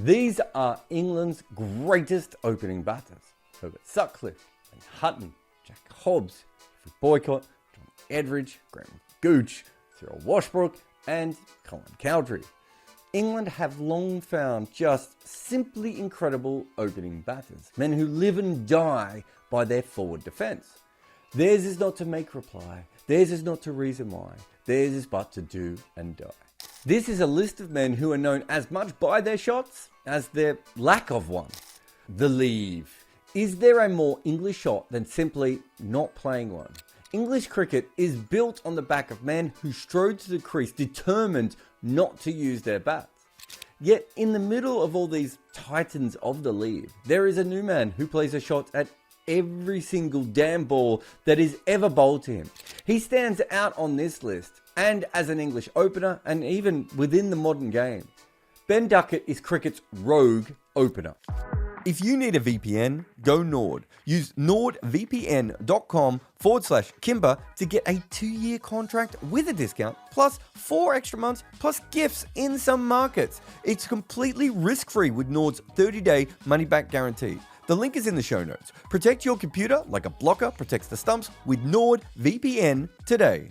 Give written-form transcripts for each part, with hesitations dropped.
These are England's greatest opening batters. Herbert Sutcliffe, Ben Hutton, Jack Hobbs, Geoffrey Boycott, John Edridge, Graham Gooch, Cyril Washbrook, and Colin Cowdrey. England have long found just simply incredible opening batters, men who live and die by their forward defence. Theirs is not to make reply, theirs is not to reason why, theirs is but to do and die. This is a list of men who are known as much by their shots as their lack of one. The leave. Is there a more English shot than simply not playing one? English cricket is built on the back of men who strode to the crease determined not to use their bats. Yet in the middle of all these titans of the leave, there is a new man who plays a shot at every single damn ball that is ever bowled to him. He stands out on this list, and as an English opener, and even within the modern game. Ben Duckett is cricket's rogue opener. If you need a VPN, go Nord. Use nordvpn.com/Kimber to get a 2-year contract with a discount, plus 4 extra months, plus gifts in some markets. It's completely risk-free with Nord's 30-day money-back guarantee. The link is in the show notes. Protect your computer like a blocker protects the stumps with NordVPN today.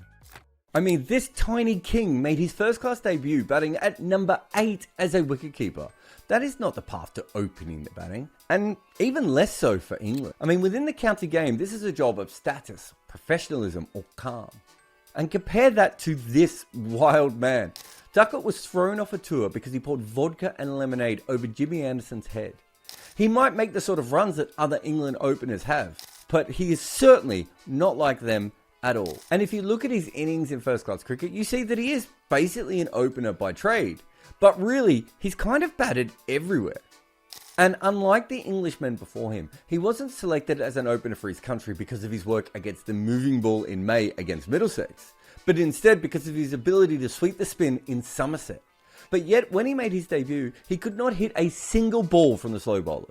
I mean, this tiny king made his first-class debut batting at number 8 as a wicketkeeper. That is not the path to opening the batting, and even less so for England. I mean, within the county game, this is a job of status, professionalism, or calm. And compare that to this wild man. Duckett was thrown off a tour because he poured vodka and lemonade over Jimmy Anderson's head. He might make the sort of runs that other England openers have, but he is certainly not like them at all. And if you look at his innings in first-class cricket, you see that he is basically an opener by trade. But really, he's kind of batted everywhere. And unlike the Englishmen before him, he wasn't selected as an opener for his country because of his work against the moving ball in May against Middlesex, but instead because of his ability to sweep the spin in Somerset. But yet, when he made his debut, he could not hit a single ball from the slow bowlers.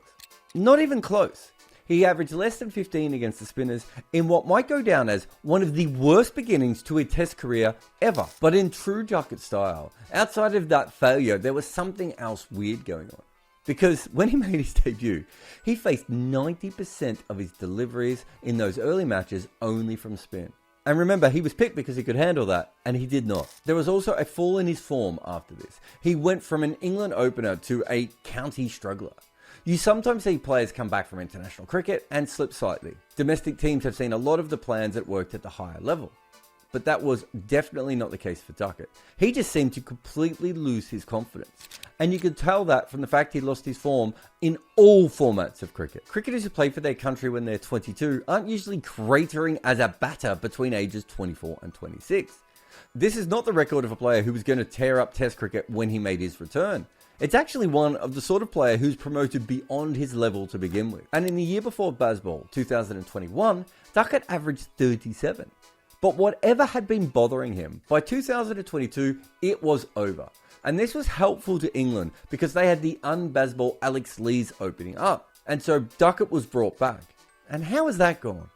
Not even close. He averaged less than 15 against the spinners in what might go down as one of the worst beginnings to a test career ever. But in true Duckett style, outside of that failure, there was something else weird going on. Because when he made his debut, he faced 90% of his deliveries in those early matches only from spin. And remember, he was picked because he could handle that, and he did not. There was also a fall in his form after this. He went from an England opener to a county struggler. You sometimes see players come back from international cricket and slip slightly. Domestic teams have seen a lot of the plans that worked at the higher level. But that was definitely not the case for Duckett. He just seemed to completely lose his confidence. And you could tell that from the fact he lost his form in all formats of cricket. Cricketers who play for their country when they're 22 aren't usually cratering as a batter between ages 24 and 26. This is not the record of a player who was going to tear up Test cricket when he made his return. It's actually one of the sort of player who's promoted beyond his level to begin with. And in the year before Bazball, 2021, Duckett averaged 37. But whatever had been bothering him, by 2022, it was over. And this was helpful to England because they had the un-Bazball Alex Lees opening up. And so Duckett was brought back. And how has that gone?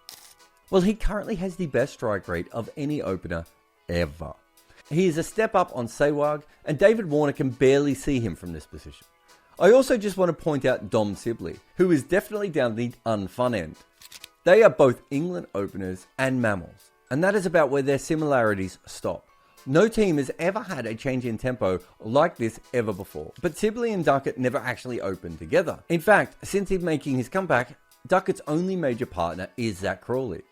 Well, he currently has the best strike rate of any opener ever. He is a step up on Sehwag, and David Warner can barely see him from this position. I also just want to point out Dom Sibley, who is definitely down the unfun end. They are both England openers and mammals, and that is about where their similarities stop. No team has ever had a change in tempo like this ever before, but Sibley and Duckett never actually opened together. In fact, since he's making his comeback, Duckett's only major partner is Zach Crawley.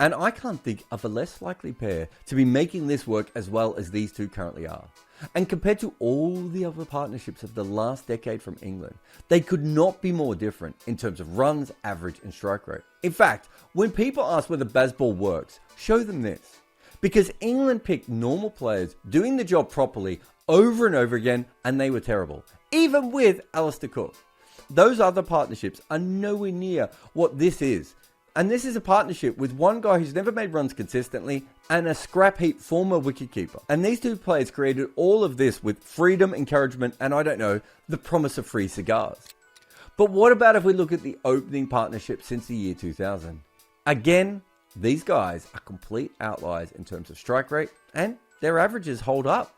And I can't think of a less likely pair to be making this work as well as these two currently are. And compared to all the other partnerships of the last decade from England, they could not be more different in terms of runs, average and strike rate. In fact, when people ask whether Bazball works, show them this. Because England picked normal players doing the job properly over and over again, and they were terrible. Even with Alistair Cook. Those other partnerships are nowhere near what this is. And this is a partnership with one guy who's never made runs consistently and a scrap heap former wicketkeeper. And these two players created all of this with freedom, encouragement, and I don't know, the promise of free cigars. But what about if we look at the opening partnership since the year 2000? Again, these guys are complete outliers in terms of strike rate and their averages hold up.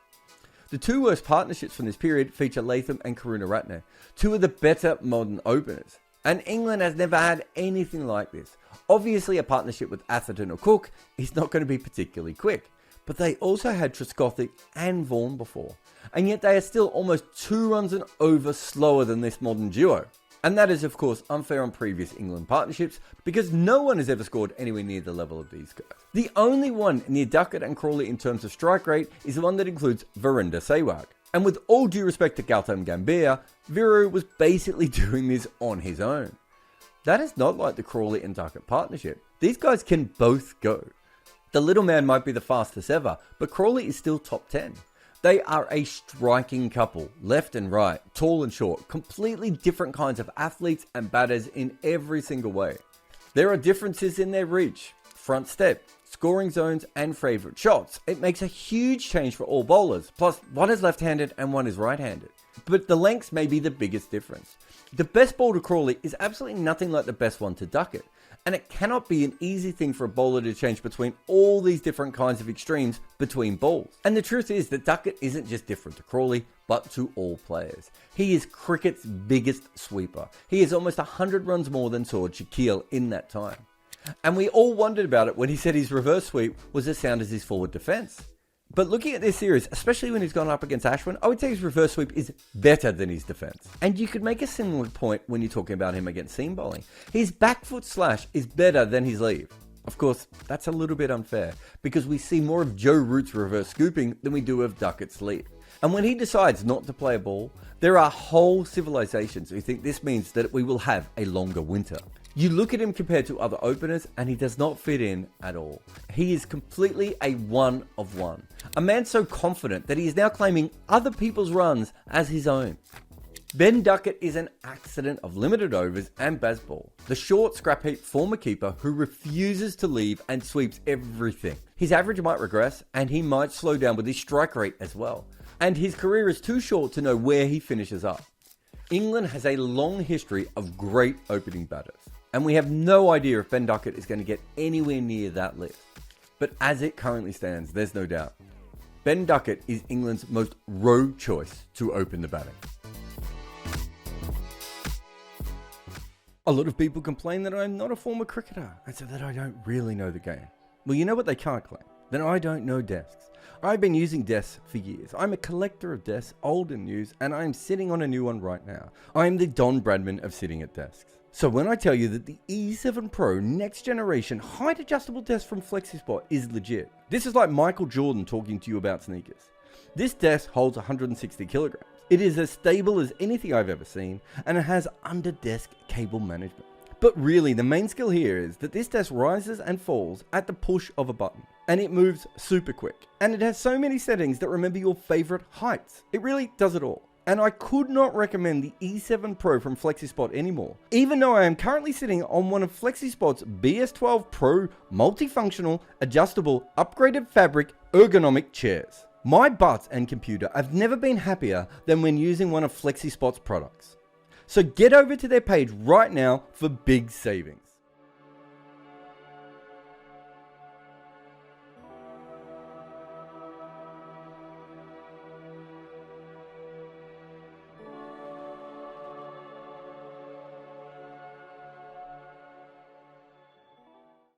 The two worst partnerships from this period feature Latham and Karunaratne, two of the better modern openers. And England has never had anything like this. Obviously, a partnership with Atherton or Cook is not going to be particularly quick, but they also had Trescothick and Vaughan before, and yet they are still almost 2 runs and over slower than this modern duo. And that is of course unfair on previous England partnerships, because no one has ever scored anywhere near the level of these guys. The only one near Duckett and Crawley in terms of strike rate is the one that includes Virender Sehwag. And with all due respect to Gautam Gambhir, Viru was basically doing this on his own. That is not like the Crawley and Duckett partnership. These guys can both go. The little man might be the fastest ever, but Crawley is still top 10. They are a striking couple, left and right, tall and short, completely different kinds of athletes and batters in every single way. There are differences in their reach, front step, scoring zones and favourite shots. It makes a huge change for all bowlers, plus one is left-handed and one is right-handed. But the lengths may be the biggest difference. The best ball to Crawley is absolutely nothing like the best one to Duckett, and it cannot be an easy thing for a bowler to change between all these different kinds of extremes between balls. And the truth is that Duckett isn't just different to Crawley, but to all players. He is cricket's biggest sweeper. He is almost 100 runs more than soared Shaquille in that time. And we all wondered about it when he said his reverse sweep was as sound as his forward defence. But looking at this series, especially when he's gone up against Ashwin, I would say his reverse sweep is better than his defence. And you could make a similar point when you're talking about him against seam bowling. His back foot slash is better than his leave. Of course, that's a little bit unfair, because we see more of Joe Root's reverse scooping than we do of Duckett's leave. And when he decides not to play a ball, there are whole civilizations who think this means that we will have a longer winter. You look at him compared to other openers and he does not fit in at all. He is completely a one of one. A man so confident that he is now claiming other people's runs as his own. Ben Duckett is an accident of limited overs and Bazball. The short scrap heap former keeper who refuses to leave and sweeps everything. His average might regress and he might slow down with his strike rate as well. And his career is too short to know where he finishes up. England has a long history of great opening batters, and we have no idea if Ben Duckett is going to get anywhere near that list. But as it currently stands, there's no doubt. Ben Duckett is England's most rogue choice to open the batting. A lot of people complain that I'm not a former cricketer, and so that I don't really know the game. Well, you know what they can't claim? That I don't know desks. I've been using desks for years. I'm a collector of desks, old and new, and I'm sitting on a new one right now. I'm the Don Bradman of sitting at desks. So when I tell you that the E7 Pro next generation height adjustable desk from FlexiSpot is legit, this is like Michael Jordan talking to you about sneakers. This desk holds 160 kilograms. It is as stable as anything I've ever seen, and it has under-desk cable management. But really, the main skill here is that this desk rises and falls at the push of a button, and it moves super quick. And it has so many settings that remember your favorite heights. It really does it all. And I could not recommend the E7 Pro from FlexiSpot anymore, even though I am currently sitting on one of FlexiSpot's BS12 Pro multifunctional, adjustable, upgraded fabric, ergonomic chairs. My butt and computer have never been happier than when using one of FlexiSpot's products. So get over to their page right now for big savings.